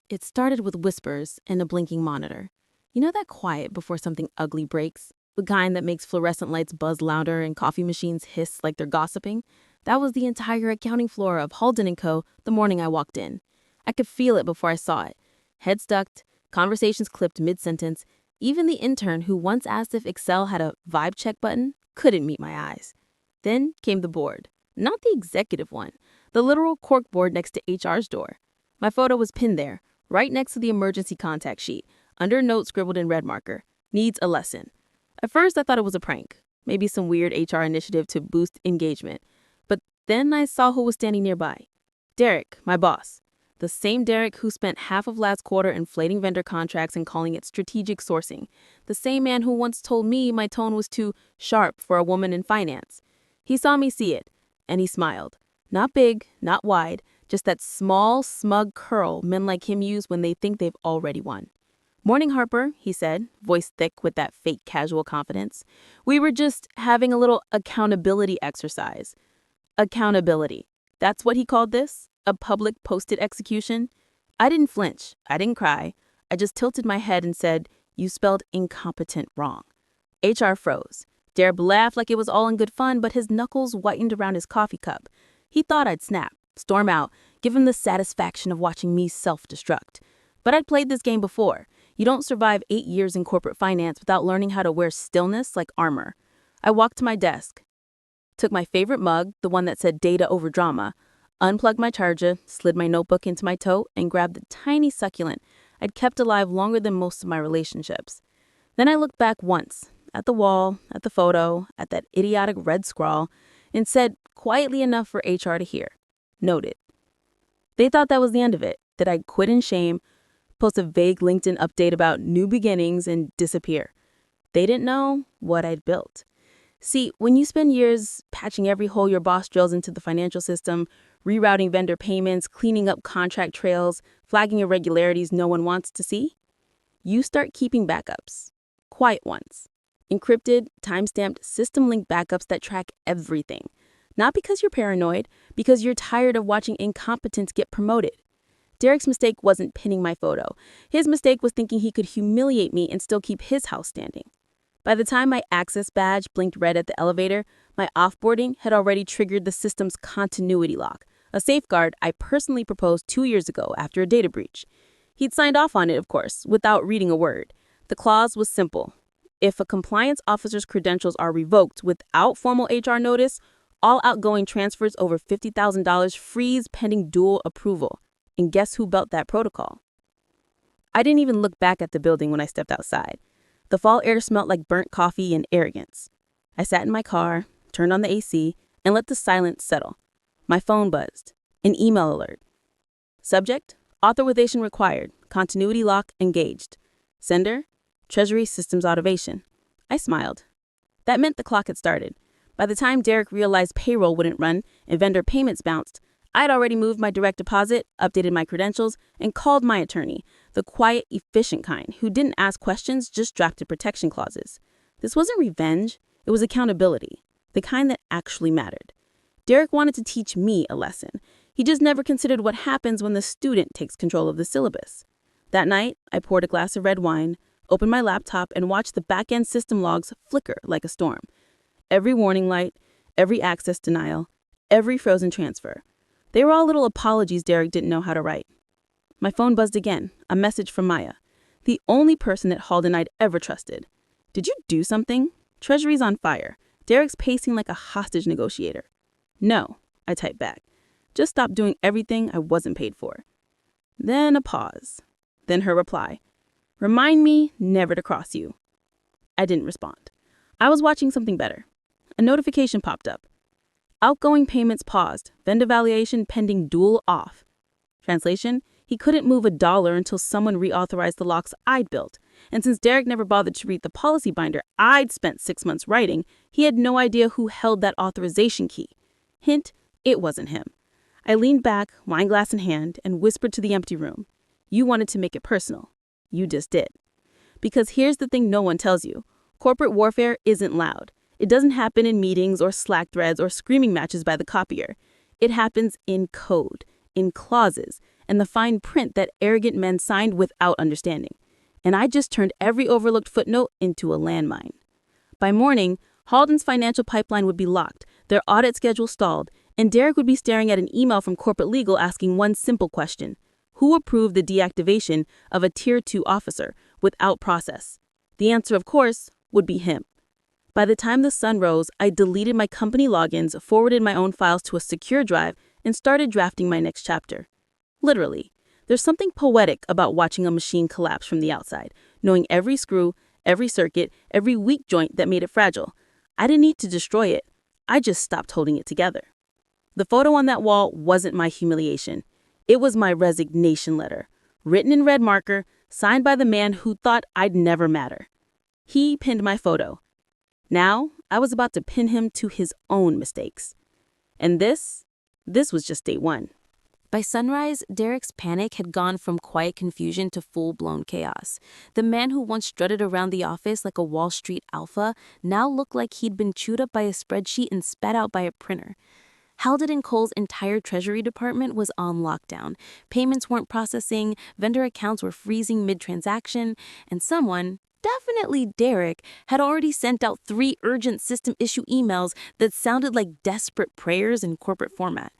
It started with whispers and a blinking monitor. You know that quiet before something ugly breaks? The kind that makes fluorescent lights buzz louder and coffee machines hiss like they're gossiping? That was the entire accounting floor of Halden & Co. the morning I walked in. I could feel it before I saw it. Heads ducked, conversations clipped mid-sentence. Even the intern who once asked if Excel had a vibe check button couldn't meet my eyes. Then came the board. Not the executive one, the literal cork board next to HR's door. My photo was pinned there, right next to the emergency contact sheet, under a note scribbled in red marker. Needs a lesson. At first, I thought it was a prank, maybe some weird HR initiative to boost engagement. But then I saw who was standing nearby. Derek, my boss. The same Derek who spent half of last quarter inflating vendor contracts and calling it strategic sourcing. The same man who once told me my tone was too sharp for a woman in finance. He saw me see it, and he smiled. Not big, not wide, just that small, smug curl men like him use when they think they've already won. "Morning, Harper," he said, voice thick with that fake casual confidence. "We were just having a little accountability exercise." Accountability. That's what he called this? A public posted execution? I didn't flinch. I didn't cry. I just tilted my head and said, "You spelled incompetent wrong." HR froze. Derek laughed like it was all in good fun, but his knuckles whitened around his coffee cup. He thought I'd snap, storm out, give him the satisfaction of watching me self-destruct. But I'd played this game before. You don't survive 8 years in corporate finance without learning how to wear stillness like armor. I walked to my desk, took my favorite mug, the one that said data over drama, unplugged my charger, slid my notebook into my tote, and grabbed the tiny succulent I'd kept alive longer than most of my relationships. Then I looked back once, at the wall, at the photo, at that idiotic red scrawl, and said, quietly enough for HR to hear, "Noted." They thought that was the end of it, that I'd quit in shame, post a vague LinkedIn update about new beginnings, and disappear. They didn't know what I'd built. See, when you spend years patching every hole your boss drills into the financial system, rerouting vendor payments, cleaning up contract trails, flagging irregularities no one wants to see, you start keeping backups. Quiet ones. Encrypted, time-stamped, system-linked backups that track everything. Not because you're paranoid, because you're tired of watching incompetence get promoted. Derek's mistake wasn't pinning my photo. His mistake was thinking he could humiliate me and still keep his house standing. By the time my access badge blinked red at the elevator, my offboarding had already triggered the system's continuity lock, a safeguard I personally proposed 2 years ago after a data breach. He'd signed off on it, of course, without reading a word. The clause was simple. If a compliance officer's credentials are revoked without formal HR notice, all outgoing transfers over $50,000 freeze pending dual approval. And guess who built that protocol? I didn't even look back at the building when I stepped outside. The fall air smelled like burnt coffee and arrogance. I sat in my car, turned on the AC, and let the silence settle. My phone buzzed. An email alert. Subject: authorization required. Continuity lock engaged. Sender: Treasury Systems Automation. I smiled. That meant the clock had started. By the time Derek realized payroll wouldn't run and vendor payments bounced, I'd already moved my direct deposit, updated my credentials, and called my attorney, the quiet, efficient kind who didn't ask questions, just drafted protection clauses. This wasn't revenge, it was accountability, the kind that actually mattered. Derek wanted to teach me a lesson. He just never considered what happens when the student takes control of the syllabus. That night, I poured a glass of red wine, opened my laptop, and watched the back-end system logs flicker like a storm. Every warning light, every access denial, every frozen transfer. They were all little apologies Derek didn't know how to write. My phone buzzed again, a message from Maya, the only person at Halden I'd ever trusted. "Did you do something? Treasury's on fire. Derek's pacing like a hostage negotiator." "No," I typed back. "Just stop doing everything I wasn't paid for." Then a pause. Then her reply. "Remind me never to cross you." I didn't respond. I was watching something better. A notification popped up. Outgoing payments paused. Vendor valuation pending dual off. Translation: he couldn't move $1 until someone reauthorized the locks I'd built. And since Derek never bothered to read the policy binder I'd spent 6 months writing, he had no idea who held that authorization key. Hint, it wasn't him. I leaned back, wine glass in hand, and whispered to the empty room. "You wanted to make it personal. You just did." Because here's the thing no one tells you. Corporate warfare isn't loud. It doesn't happen in meetings or Slack threads or screaming matches by the copier. It happens in code, in clauses, and the fine print that arrogant men signed without understanding. And I just turned every overlooked footnote into a landmine. By morning, Halden's financial pipeline would be locked, their audit schedule stalled, and Derek would be staring at an email from corporate legal asking one simple question: who approved the deactivation of a Tier 2 officer without process? The answer, of course, would be him. By the time the sun rose, I deleted my company logins, forwarded my own files to a secure drive, and started drafting my next chapter. Literally, there's something poetic about watching a machine collapse from the outside, knowing every screw, every circuit, every weak joint that made it fragile. I didn't need to destroy it. I just stopped holding it together. The photo on that wall wasn't my humiliation. It was my resignation letter, written in red marker, signed by the man who thought I'd never matter. He pinned my photo. Now, I was about to pin him to his own mistakes. And this was just day one. By sunrise, Derek's panic had gone from quiet confusion to full-blown chaos. The man who once strutted around the office like a Wall Street alpha now looked like he'd been chewed up by a spreadsheet and spat out by a printer. Haldon & Cole's entire treasury department was on lockdown. Payments weren't processing, vendor accounts were freezing mid-transaction, and someone, definitely Derek, had already sent out 3 urgent system issue emails that sounded like desperate prayers in corporate format.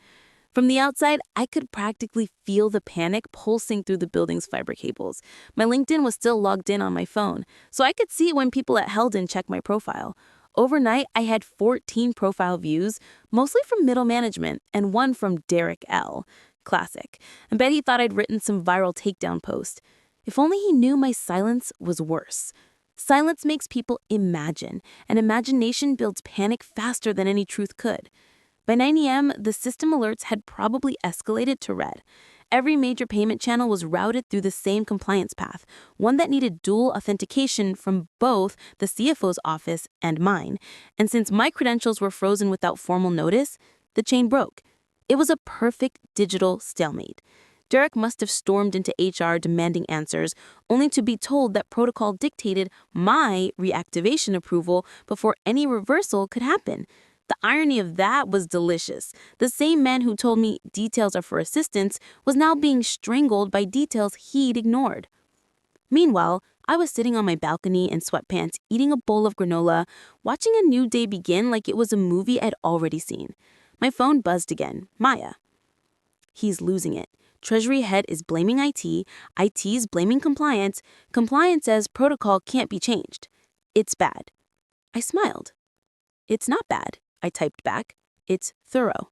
From the outside, I could practically feel the panic pulsing through the building's fiber cables. My LinkedIn was still logged in on my phone, so I could see it when people at Haldon checked my profile. Overnight, I had 14 profile views, mostly from middle management, and one from Derek L. Classic. I bet he thought I'd written some viral takedown post. If only he knew my silence was worse. Silence makes people imagine, and imagination builds panic faster than any truth could. By 9 a.m., the system alerts had probably escalated to red. Every major payment channel was routed through the same compliance path, one that needed dual authentication from both the CFO's office and mine. And since my credentials were frozen without formal notice, the chain broke. It was a perfect digital stalemate. Derek must have stormed into HR demanding answers, only to be told that protocol dictated my reactivation approval before any reversal could happen. The irony of that was delicious. The same man who told me details are for assistance was now being strangled by details he'd ignored. Meanwhile, I was sitting on my balcony in sweatpants, eating a bowl of granola, watching a new day begin like it was a movie I'd already seen. My phone buzzed again. Maya. He's losing it. Treasury head is blaming IT. IT's blaming compliance. Compliance says protocol can't be changed. It's bad. I smiled. It's not bad, I typed back. It's thorough.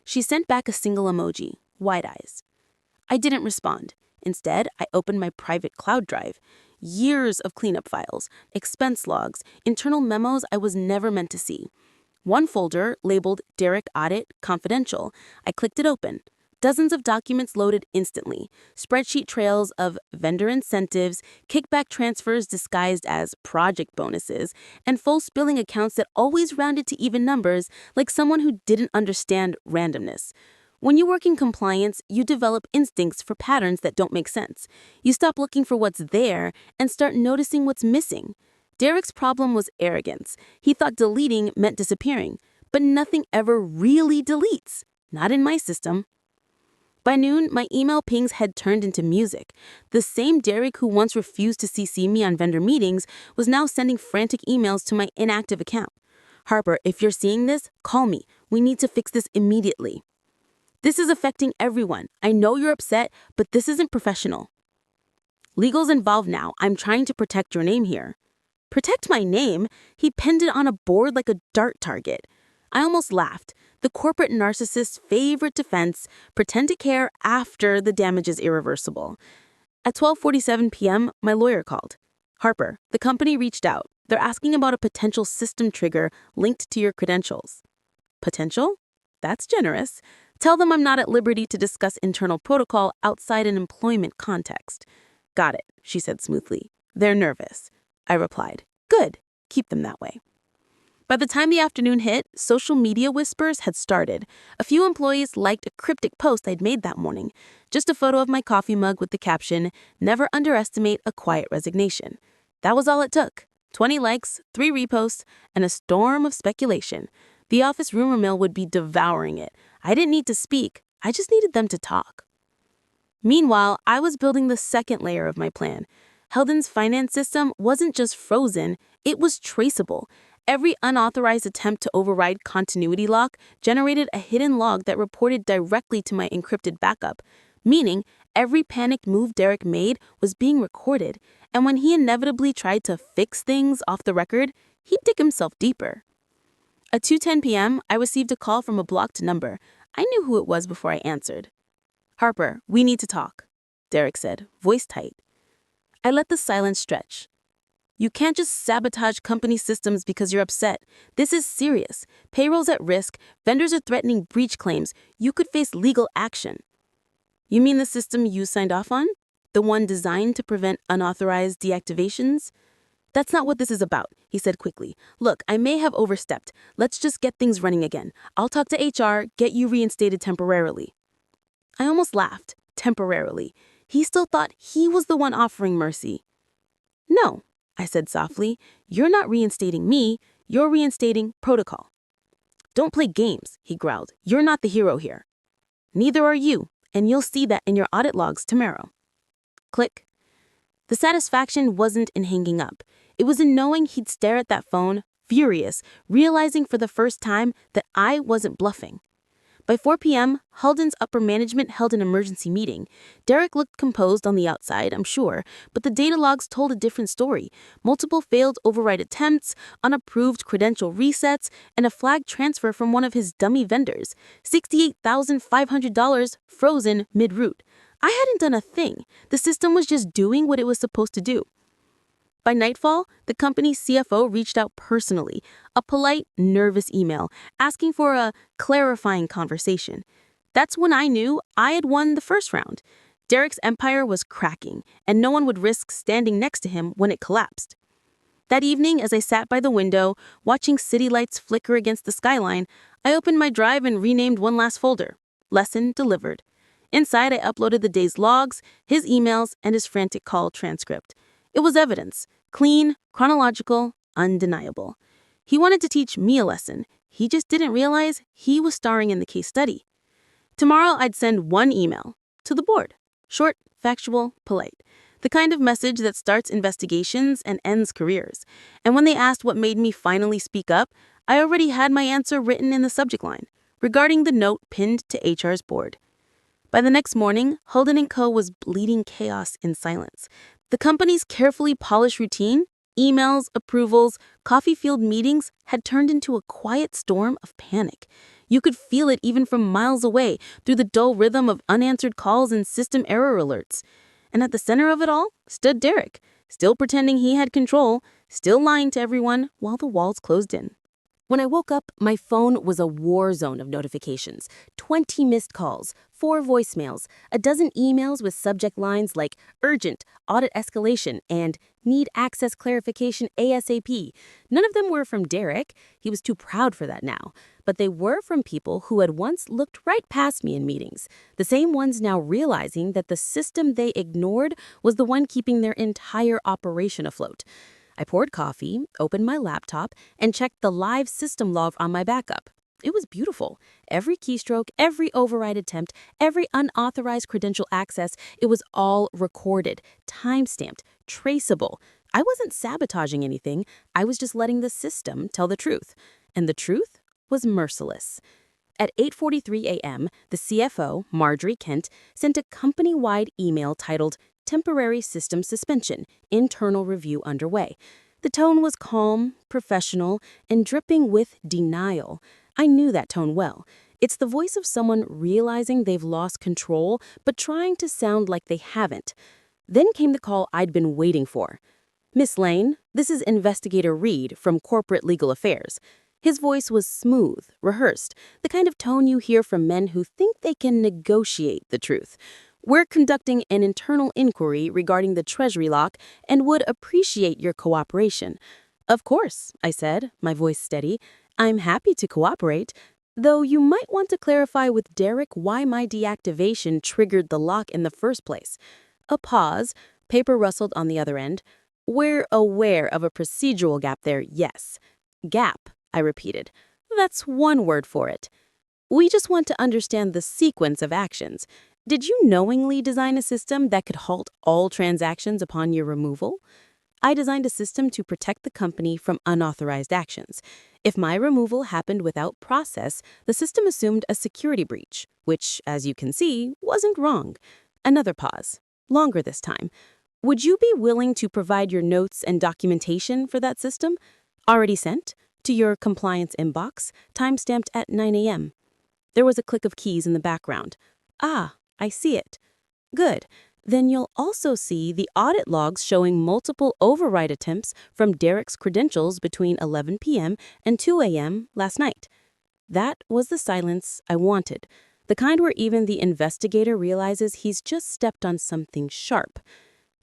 She sent back a single emoji, wide eyes. I didn't respond. Instead, I opened my private cloud drive. Years of cleanup files, expense logs, internal memos I was never meant to see. One folder labeled Derek Audit Confidential. I clicked it open. Dozens of documents loaded instantly. Spreadsheet trails of vendor incentives, kickback transfers disguised as project bonuses, and false billing accounts that always rounded to even numbers like someone who didn't understand randomness. When you work in compliance, you develop instincts for patterns that don't make sense. You stop looking for what's there and start noticing what's missing. Derek's problem was arrogance. He thought deleting meant disappearing, but nothing ever really deletes. Not in my system. By noon, my email pings had turned into music. The same Derek who once refused to CC me on vendor meetings was now sending frantic emails to my inactive account. Harper, if you're seeing this, call me. We need to fix this immediately. This is affecting everyone. I know you're upset, but this isn't professional. Legal's involved now. I'm trying to protect your name here. Protect my name? He pinned it on a board like a dart target. I almost laughed. The corporate narcissist's favorite defense, pretend to care after the damage is irreversible. At 12:47 p.m., my lawyer called. Harper, the company reached out. They're asking about a potential system trigger linked to your credentials. Potential? That's generous. Tell them I'm not at liberty to discuss internal protocol outside an employment context. Got it, she said smoothly. They're nervous. I replied. Good. Keep them that way. By the time the afternoon hit, social media whispers had started. A few employees liked a cryptic post I'd made that morning. Just a photo of my coffee mug with the caption, "Never underestimate a quiet resignation." That was all it took. 20 likes, 3 reposts, and a storm of speculation. The office rumor mill would be devouring it. I didn't need to speak. I just needed them to talk. Meanwhile, I was building the second layer of my plan. Heldon's finance system wasn't just frozen, it was traceable. Every unauthorized attempt to override continuity lock generated a hidden log that reported directly to my encrypted backup, meaning every panicked move Derek made was being recorded, and when he inevitably tried to fix things off the record, he'd dig himself deeper. At 2:10 p.m., I received a call from a blocked number. I knew who it was before I answered. "Harper, we need to talk," Derek said, voice tight. I let the silence stretch. "You can't just sabotage company systems because you're upset. This is serious. Payroll's at risk. Vendors are threatening breach claims. You could face legal action." "You mean the system you signed off on? The one designed to prevent unauthorized deactivations?" "That's not what this is about," he said quickly. "Look, I may have overstepped. Let's just get things running again. I'll talk to HR, get you reinstated temporarily." I almost laughed. Temporarily. He still thought he was the one offering mercy. "No," I said softly. "You're not reinstating me. You're reinstating protocol." "Don't play games," he growled. "You're not the hero here." "Neither are you, and you'll see that in your audit logs tomorrow." Click. The satisfaction wasn't in hanging up. It was in knowing he'd stare at that phone, furious, realizing for the first time that I wasn't bluffing. By 4 p.m., Halden's upper management held an emergency meeting. Derek looked composed on the outside, I'm sure, but the data logs told a different story. Multiple failed override attempts, unapproved credential resets, and a flag transfer from one of his dummy vendors. $68,500 frozen mid-route. I hadn't done a thing. The system was just doing what it was supposed to do. By nightfall, the company's CFO reached out personally, a polite, nervous email, asking for a clarifying conversation. That's when I knew I had won the first round. Derek's empire was cracking, and no one would risk standing next to him when it collapsed. That evening, as I sat by the window, watching city lights flicker against the skyline, I opened my drive and renamed one last folder. Lesson delivered. Inside, I uploaded the day's logs, his emails, and his frantic call transcript. It was evidence. Clean, chronological, undeniable. He wanted to teach me a lesson. He just didn't realize he was starring in the case study. Tomorrow, I'd send one email to the board. Short, factual, polite. The kind of message that starts investigations and ends careers. And when they asked what made me finally speak up, I already had my answer written in the subject line, regarding the note pinned to HR's board. By the next morning, Holden & Co. was bleeding chaos in silence. The company's carefully polished routine, emails, approvals, coffee field meetings had turned into a quiet storm of panic. You could feel it even from miles away through the dull rhythm of unanswered calls and system error alerts. And at the center of it all stood Derek, still pretending he had control, still lying to everyone while the walls closed in. When I woke up, my phone was a war zone of notifications. 20 missed calls, 4 voicemails, a dozen emails with subject lines like urgent, audit escalation, and need access clarification ASAP. None of them were from Derek. He was too proud for that now. But they were from people who had once looked right past me in meetings. The same ones now realizing that the system they ignored was the one keeping their entire operation afloat. I poured coffee, opened my laptop, and checked the live system log on my backup. It was beautiful. Every keystroke, every override attempt, every unauthorized credential access, it was all recorded, time-stamped, traceable. I wasn't sabotaging anything. I was just letting the system tell the truth. And the truth was merciless. At 8:43 a.m., the CFO, Marjorie Kent, sent a company-wide email titled Temporary System Suspension, Internal Review Underway. The tone was calm, professional, and dripping with denial. I knew that tone well. It's the voice of someone realizing they've lost control, but trying to sound like they haven't. Then came the call I'd been waiting for. "Miss Lane, this is Investigator Reed from Corporate Legal Affairs." His voice was smooth, rehearsed, the kind of tone you hear from men who think they can negotiate the truth. "We're conducting an internal inquiry regarding the treasury lock and would appreciate your cooperation." "Of course," I said, my voice steady. "I'm happy to cooperate, though you might want to clarify with Derek why my deactivation triggered the lock in the first place." A pause. Paper rustled on the other end. "We're aware of a procedural gap there, yes." "Gap," I repeated. "That's one word for it. We just want to understand the sequence of actions. Did you knowingly design a system that could halt all transactions upon your removal? I designed a system to protect the company from unauthorized actions. If my removal happened without process, the system assumed a security breach, which, as you can see, wasn't wrong. Another pause. Longer this time. Would you be willing to provide your notes and documentation for that system? Already sent? To your compliance inbox, timestamped at 9 a.m. There was a click of keys in the background. Ah, I see it. Good. Then you'll also see the audit logs showing multiple override attempts from Derek's credentials between 11 p.m. and 2 a.m. last night. That was the silence I wanted, the kind where even the investigator realizes he's just stepped on something sharp.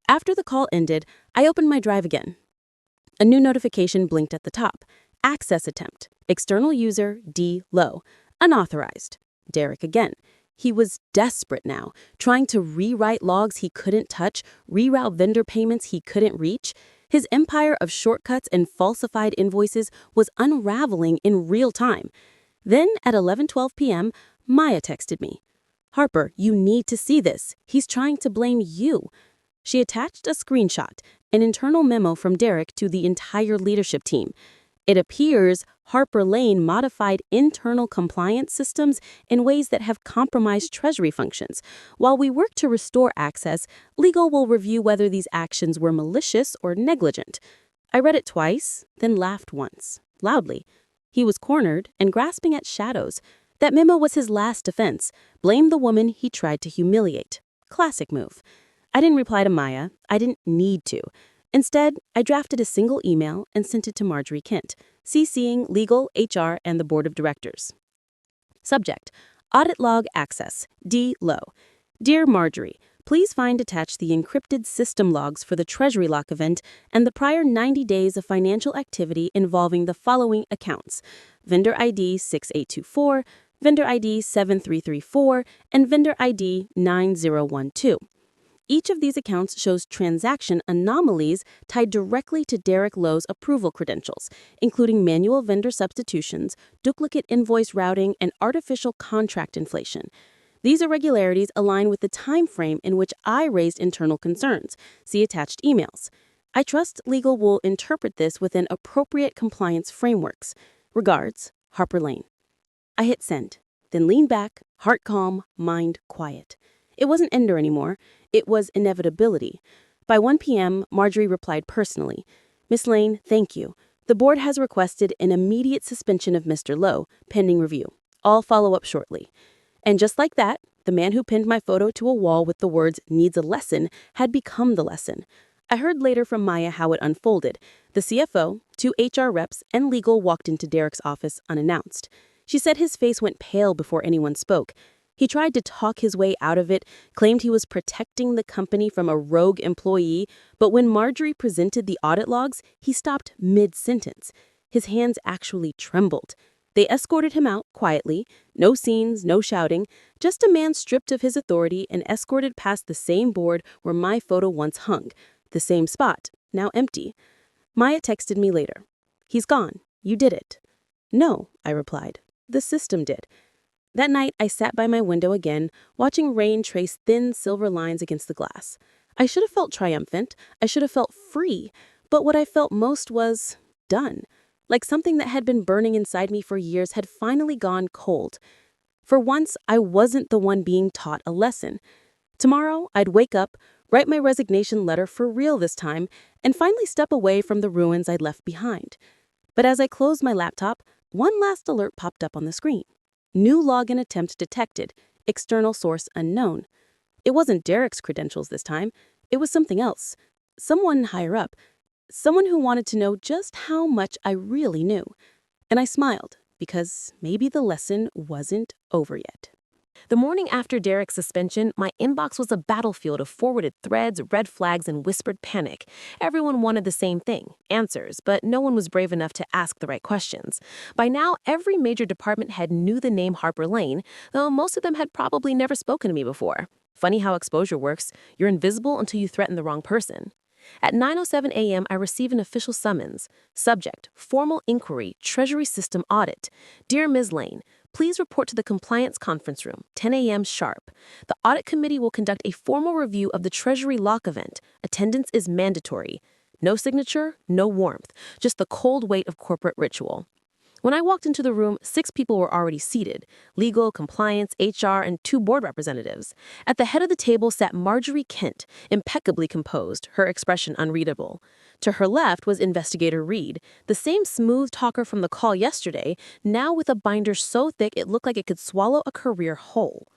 After the call ended, I opened my drive again. A new notification blinked at the top. Access attempt. External user D. Low. Unauthorized. Derek again. He was desperate now, trying to rewrite logs he couldn't touch, reroute vendor payments he couldn't reach. His empire of shortcuts and falsified invoices was unraveling in real time. Then, at 11:12 p.m., Maya texted me. "Harper, you need to see this. He's trying to blame you." She attached a screenshot, an internal memo from Derek to the entire leadership team. It appears Harper Lane modified internal compliance systems in ways that have compromised treasury functions. While we work to restore access, legal will review whether these actions were malicious or negligent. I read it twice, then laughed once, loudly. He was cornered and grasping at shadows. That memo was his last defense. Blame the woman he tried to humiliate. Classic move. I didn't reply to Maya. I didn't need to. Instead, I drafted a single email and sent it to Marjorie Kent, CCing legal, HR, and the board of directors. Subject: Audit log access. D. Low. Dear Marjorie, please find attached the encrypted system logs for the Treasury Lock event and the prior 90 days of financial activity involving the following accounts: vendor ID 6824, vendor ID 7334, and vendor ID 9012. Each of these accounts shows transaction anomalies tied directly to Derek Lowe's approval credentials, including manual vendor substitutions, duplicate invoice routing, and artificial contract inflation. These irregularities align with the time frame in which I raised internal concerns. See attached emails. I trust legal will interpret this within appropriate compliance frameworks. Regards, Harper Lane. I hit send, then leaned back, heart calm, mind quiet. It wasn't Ender anymore. It was inevitability. By 1 p.m., Marjorie replied personally. "Miss Lane, thank you. The board has requested an immediate suspension of Mr. Lowe, pending review. I'll follow up shortly." And just like that, the man who pinned my photo to a wall with the words "needs a lesson" had become the lesson. I heard later from Maya how it unfolded. The CFO, 2 HR reps, and legal walked into Derek's office unannounced. She said his face went pale before anyone spoke. He tried to talk his way out of it, claimed he was protecting the company from a rogue employee, but when Marjorie presented the audit logs, he stopped mid-sentence. His hands actually trembled. They escorted him out quietly, no scenes, no shouting, just a man stripped of his authority and escorted past the same board where my photo once hung, the same spot, now empty. Maya texted me later. "He's gone. You did it." "No," I replied. "The system did." That night, I sat by my window again, watching rain trace thin silver lines against the glass. I should have felt triumphant. I should have felt free. But what I felt most was done. Like something that had been burning inside me for years had finally gone cold. For once, I wasn't the one being taught a lesson. Tomorrow, I'd wake up, write my resignation letter for real this time, and finally step away from the ruins I'd left behind. But as I closed my laptop, one last alert popped up on the screen. New login attempt detected. External source unknown. It wasn't Derek's credentials this time. It was something else. Someone higher up. Someone who wanted to know just how much I really knew. And I smiled, because maybe the lesson wasn't over yet. The morning after Derek's suspension, my inbox was a battlefield of forwarded threads, red flags, and whispered panic. Everyone wanted the same thing, answers, but no one was brave enough to ask the right questions. By now, every major department head knew the name Harper Lane, though most of them had probably never spoken to me before. Funny how exposure works. You're invisible until you threaten the wrong person. At 9:07 a.m., I receive an official summons. Subject: Formal Inquiry, Treasury System Audit. Dear Ms. Lane, Please report to the compliance conference room, 10 a.m. sharp. The audit committee will conduct a formal review of the treasury lock event. Attendance is mandatory. No signature, no warmth, just the cold weight of corporate ritual. When I walked into the room, 6 people were already seated: legal, compliance, HR, and 2 board representatives. At the head of the table sat Marjorie Kent, impeccably composed, her expression unreadable. To her left was Investigator Reed, the same smooth talker from the call yesterday, now with a binder so thick it looked like it could swallow a career whole.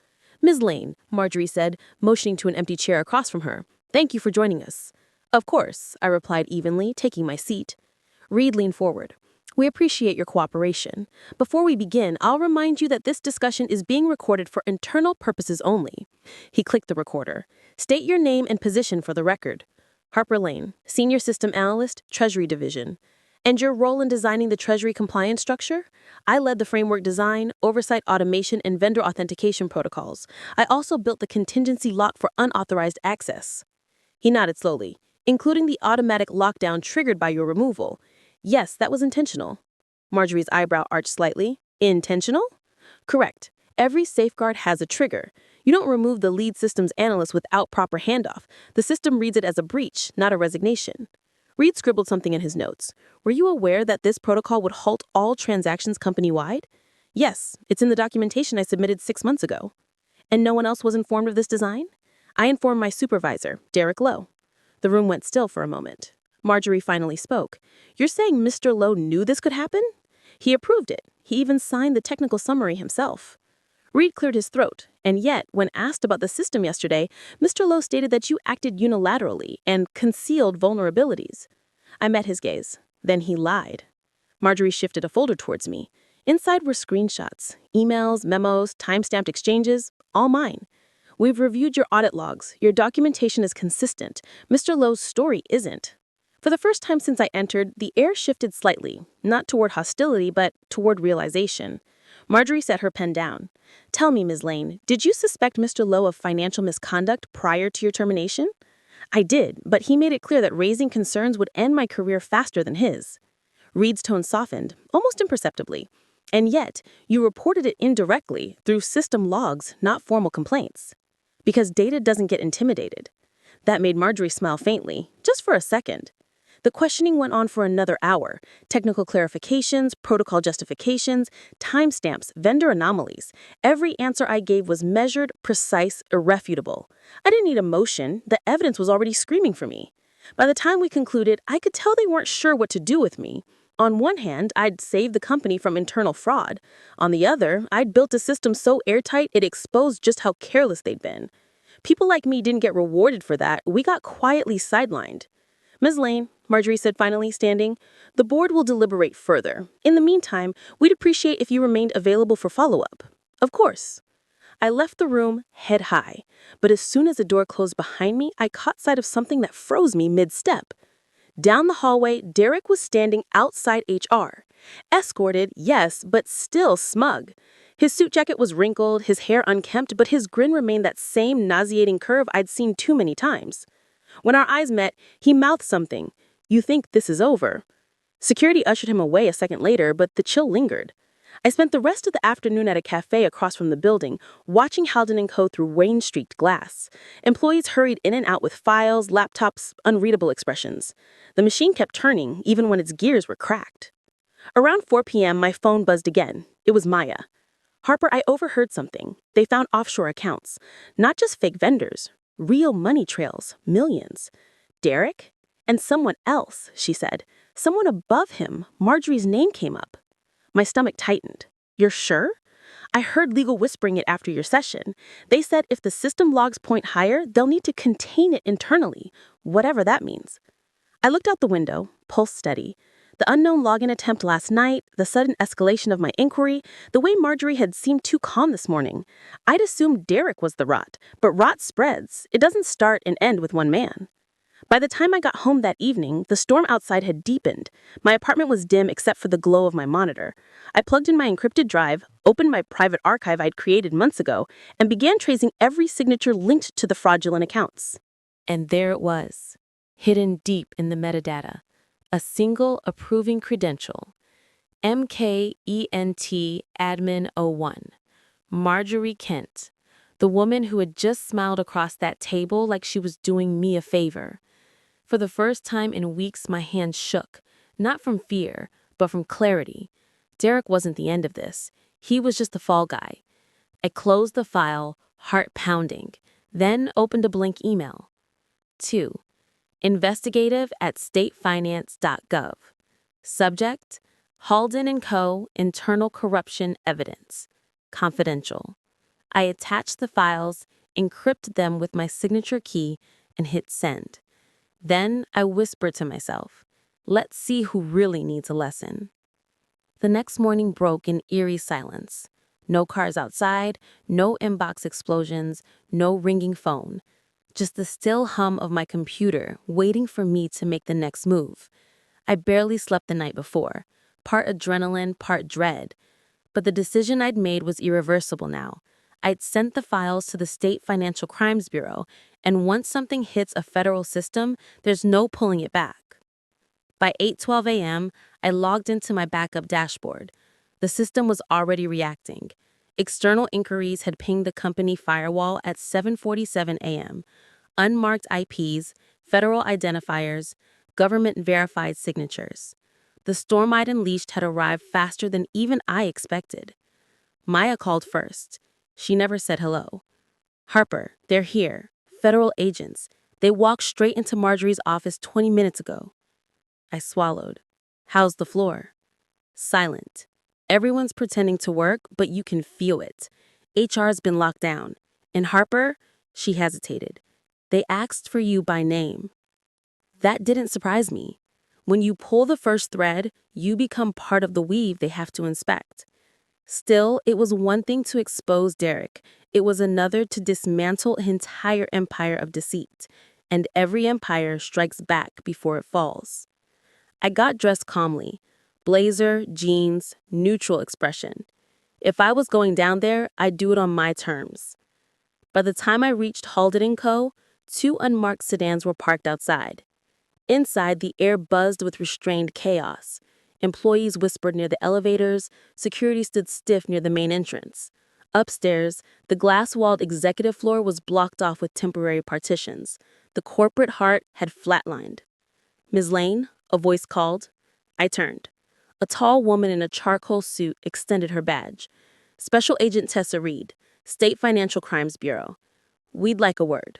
"Ms. Lane," Marjorie said, motioning to an empty chair across from her, "thank you for joining us." "Of course," I replied evenly, taking my seat. Reed leaned forward. "We appreciate your cooperation. Before we begin, I'll remind you that this discussion is being recorded for internal purposes only." He clicked the recorder. "State your name and position for the record." "Harper Lane, Senior System Analyst, Treasury Division." "And your role in designing the Treasury compliance structure?" "I led the framework design, oversight automation, and vendor authentication protocols. I also built the contingency lock for unauthorized access." He nodded slowly. "Including the automatic lockdown triggered by your removal." "Yes, that was intentional." Marjorie's eyebrow arched slightly. "Intentional?" "Correct. Every safeguard has a trigger. You don't remove the lead systems analyst without proper handoff. The system reads it as a breach, not a resignation." Reed scribbled something in his notes. "Were you aware that this protocol would halt all transactions company-wide?" "Yes, it's in the documentation I submitted 6 months ago." "And no one else was informed of this design?" "I informed my supervisor, Derek Lowe." The room went still for a moment. Marjorie finally spoke. "You're saying Mr. Lowe knew this could happen?" "He approved it. He even signed the technical summary himself." Reed cleared his throat, and yet, when asked about the system yesterday, Mr. Lowe stated that you acted unilaterally and concealed vulnerabilities. I met his gaze. Then he lied. Marjorie shifted a folder towards me. Inside were screenshots, emails, memos, time-stamped exchanges, all mine. "We've reviewed your audit logs. Your documentation is consistent. Mr. Lowe's story isn't." For the first time since I entered, the air shifted slightly, not toward hostility, but toward realization. Marjorie set her pen down. "Tell me, Ms. Lane, did you suspect Mr. Lowe of financial misconduct prior to your termination?" "I did, but he made it clear that raising concerns would end my career faster than his." Reed's tone softened, almost imperceptibly. "And yet, you reported it indirectly, through system logs, not formal complaints." "Because data doesn't get intimidated." That made Marjorie smile faintly, just for a second. The questioning went on for another hour. Technical clarifications, protocol justifications, timestamps, vendor anomalies. Every answer I gave was measured, precise, irrefutable. I didn't need emotion. The evidence was already screaming for me. By the time we concluded, I could tell they weren't sure what to do with me. On one hand, I'd saved the company from internal fraud. On the other, I'd built a system so airtight it exposed just how careless they'd been. People like me didn't get rewarded for that. We got quietly sidelined. "Ms. Lane," Marjorie said finally, standing, "the board will deliberate further. In the meantime, we'd appreciate if you remained available for follow-up." "Of course." I left the room, head high, but as soon as the door closed behind me, I caught sight of something that froze me mid-step. Down the hallway, Derek was standing outside HR. Escorted, yes, but still smug. His suit jacket was wrinkled, his hair unkempt, but his grin remained that same nauseating curve I'd seen too many times. When our eyes met, he mouthed something. "You think this is over." Security ushered him away a second later, but the chill lingered. I spent the rest of the afternoon at a cafe across from the building, watching Haldon & Co. through rain-streaked glass. Employees hurried in and out with files, laptops, unreadable expressions. The machine kept turning, even when its gears were cracked. Around 4 p.m., my phone buzzed again. It was Maya. "Harper, I overheard something. They found offshore accounts. Not just fake vendors. Real money trails. Millions. Derek? And someone else," she said. "Someone above him. Marjorie's name came up." My stomach tightened. "You're sure?" "I heard legal whispering it after your session. They said if the system logs point higher, they'll need to contain it internally, whatever that means." I looked out the window, pulse steady. The unknown login attempt last night, the sudden escalation of my inquiry, the way Marjorie had seemed too calm this morning. I'd assumed Derek was the rot, but rot spreads. It doesn't start and end with one man. By the time I got home that evening, the storm outside had deepened. My apartment was dim except for the glow of my monitor. I plugged in my encrypted drive, opened my private archive I'd created months ago, and began tracing every signature linked to the fraudulent accounts. And there it was, hidden deep in the metadata. A single approving credential. MKENT Admin 01. Marjorie Kent, the woman who had just smiled across that table like she was doing me a favor. For the first time in weeks, my hands shook, not from fear, but from clarity. Derek wasn't the end of this. He was just the fall guy. I closed the file, heart pounding, then opened a blank email. 2. Investigative@statefinance.gov. Subject: Halden & Co. Internal Corruption Evidence. Confidential. I attached the files, encrypted them with my signature key, and hit send. Then I whispered to myself, let's see who really needs a lesson. The next morning broke in eerie silence. No cars outside, no inbox explosions, no ringing phone. Just the still hum of my computer waiting for me to make the next move. I barely slept the night before, part adrenaline, part dread. But the decision I'd made was irreversible now. I'd sent the files to the State Financial Crimes Bureau, and once something hits a federal system, there's no pulling it back. By 8:12 a.m., I logged into my backup dashboard. The system was already reacting. External inquiries had pinged the company firewall at 7:47 a.m. Unmarked IPs, federal identifiers, government-verified signatures. The storm I'd unleashed had arrived faster than even I expected. Maya called first. She never said hello. Harper, they're here. Federal agents. They walked straight into Marjorie's office 20 minutes ago. I swallowed. How's the floor? Silent. Everyone's pretending to work, but you can feel it. HR's been locked down. And Harper, she hesitated. They asked for you by name. That didn't surprise me. When you pull the first thread, you become part of the weave they have to inspect. Still, it was one thing to expose Derek. It was another to dismantle an entire empire of deceit. And every empire strikes back before it falls. I got dressed calmly. Blazer, jeans, neutral expression. If I was going down there, I'd do it on my terms. By the time I reached Halden & Co., 2 unmarked sedans were parked outside. Inside, the air buzzed with restrained chaos. Employees whispered near the elevators, security stood stiff near the main entrance. Upstairs, the glass-walled executive floor was blocked off with temporary partitions. The corporate heart had flatlined. "Ms. Lane," a voice called. I turned. A tall woman in a charcoal suit extended her badge. "Special Agent Tessa Reed, State Financial Crimes Bureau. We'd like a word."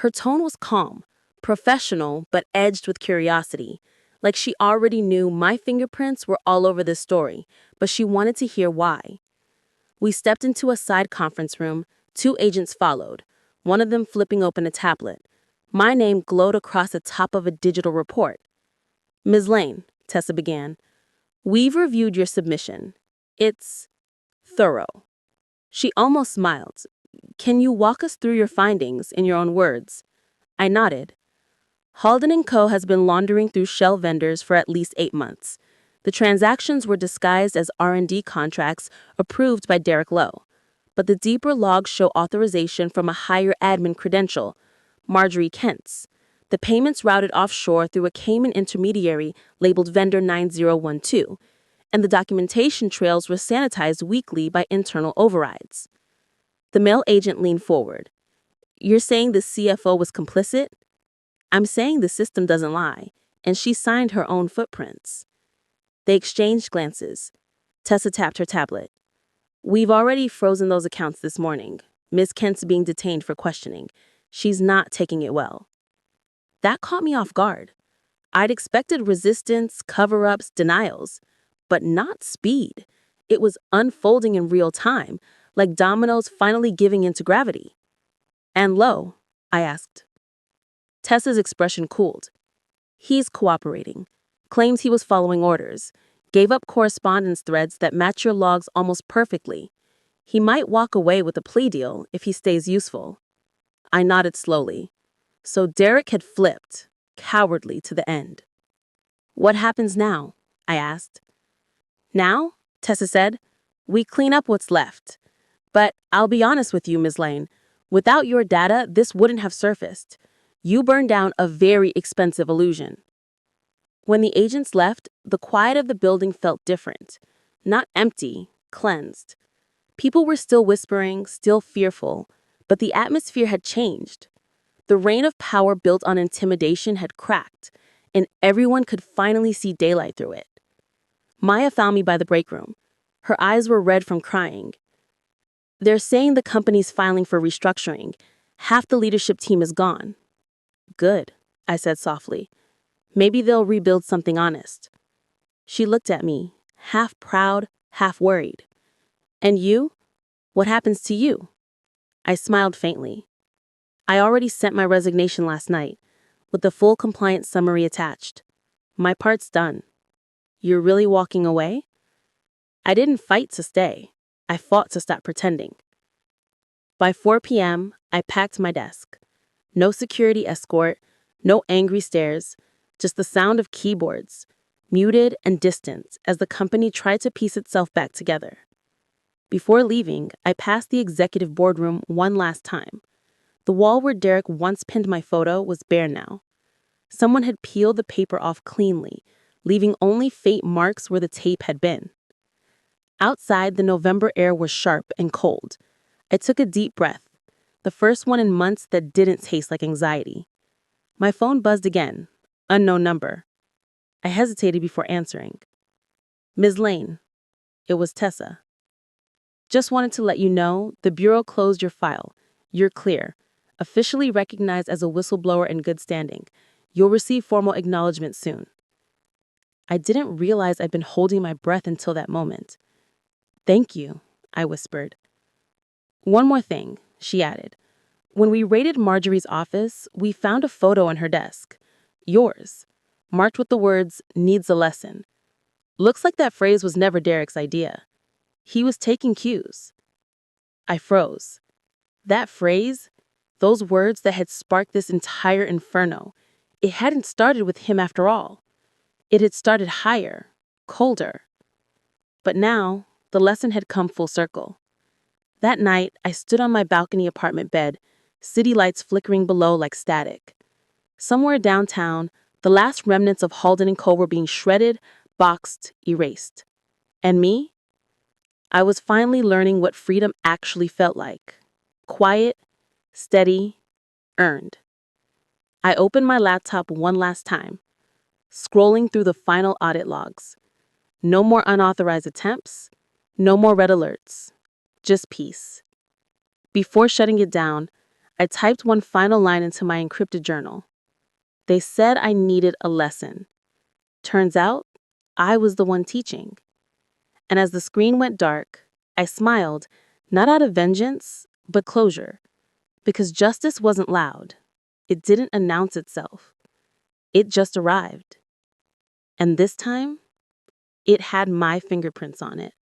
Her tone was calm, professional, but edged with curiosity. Like she already knew my fingerprints were all over this story, but she wanted to hear why. We stepped into a side conference room. 2 agents followed, one of them flipping open a tablet. My name glowed across the top of a digital report. "Ms. Lane," Tessa began, "we've reviewed your submission. It's thorough." She almost smiled. "Can you walk us through your findings in your own words?" I nodded. Halden & Co. has been laundering through shell vendors for at least 8 months. The transactions were disguised as R&D contracts approved by Derek Lowe. But the deeper logs show authorization from a higher admin credential, Marjorie Kent's. The payments routed offshore through a Cayman intermediary labeled Vendor 9012, and the documentation trails were sanitized weekly by internal overrides. The male agent leaned forward. "You're saying the CFO was complicit?" "I'm saying the system doesn't lie, and she signed her own footprints." They exchanged glances. Tessa tapped her tablet. "We've already frozen those accounts this morning. Ms. Kent's being detained for questioning. She's not taking it well." That caught me off guard. I'd expected resistance, cover-ups, denials, but not speed. It was unfolding in real time, like dominoes finally giving into gravity. "And Lowe?" I asked. Tessa's expression cooled. "He's cooperating. Claims he was following orders. Gave up correspondence threads that match your logs almost perfectly. He might walk away with a plea deal if he stays useful." I nodded slowly. So Derek had flipped, cowardly to the end. "What happens now?" I asked. "Now," Tessa said, "we clean up what's left. But I'll be honest with you, Ms. Lane. Without your data, this wouldn't have surfaced. You burned down a very expensive illusion." When the agents left, the quiet of the building felt different. Not empty, cleansed. People were still whispering, still fearful, but the atmosphere had changed. The reign of power built on intimidation had cracked, and everyone could finally see daylight through it. Maya found me by the break room. Her eyes were red from crying. "They're saying the company's filing for restructuring. Half the leadership team is gone." "Good," I said softly. "Maybe they'll rebuild something honest." She looked at me, half proud, half worried. "And you? What happens to you?" I smiled faintly. "I already sent my resignation last night, with the full compliance summary attached. My part's done." "You're really walking away?" "I didn't fight to stay. I fought to stop pretending." By 4 p.m., I packed my desk. No security escort, no angry stares, just the sound of keyboards, muted and distant as the company tried to piece itself back together. Before leaving, I passed the executive boardroom one last time. The wall where Derek once pinned my photo was bare now. Someone had peeled the paper off cleanly, leaving only faint marks where the tape had been. Outside, the November air was sharp and cold. I took a deep breath, the first one in months that didn't taste like anxiety. My phone buzzed again. Unknown number. I hesitated before answering. "Ms. Lane." It was Tessa. "Just wanted to let you know the Bureau closed your file. You're clear. Officially recognized as a whistleblower in good standing. You'll receive formal acknowledgement soon." I didn't realize I'd been holding my breath until that moment. "Thank you," I whispered. "One more thing," she added. "When we raided Marjorie's office, we found a photo on her desk. Yours. Marked with the words, 'Needs a lesson.' Looks like that phrase was never Derek's idea. He was taking cues." I froze. That phrase, those words that had sparked this entire inferno, it hadn't started with him after all. It had started higher, colder. But now, the lesson had come full circle. That night, I stood on my balcony apartment bed, city lights flickering below like static. Somewhere downtown, the last remnants of Halden and Co. were being shredded, boxed, erased. And me? I was finally learning what freedom actually felt like. Quiet, steady, earned. I opened my laptop one last time, scrolling through the final audit logs. No more unauthorized attempts, no more red alerts, just peace. Before shutting it down, I typed one final line into my encrypted journal. They said I needed a lesson. Turns out, I was the one teaching. And as the screen went dark, I smiled, not out of vengeance, but closure. Because justice wasn't loud. It didn't announce itself. It just arrived. And this time, it had my fingerprints on it.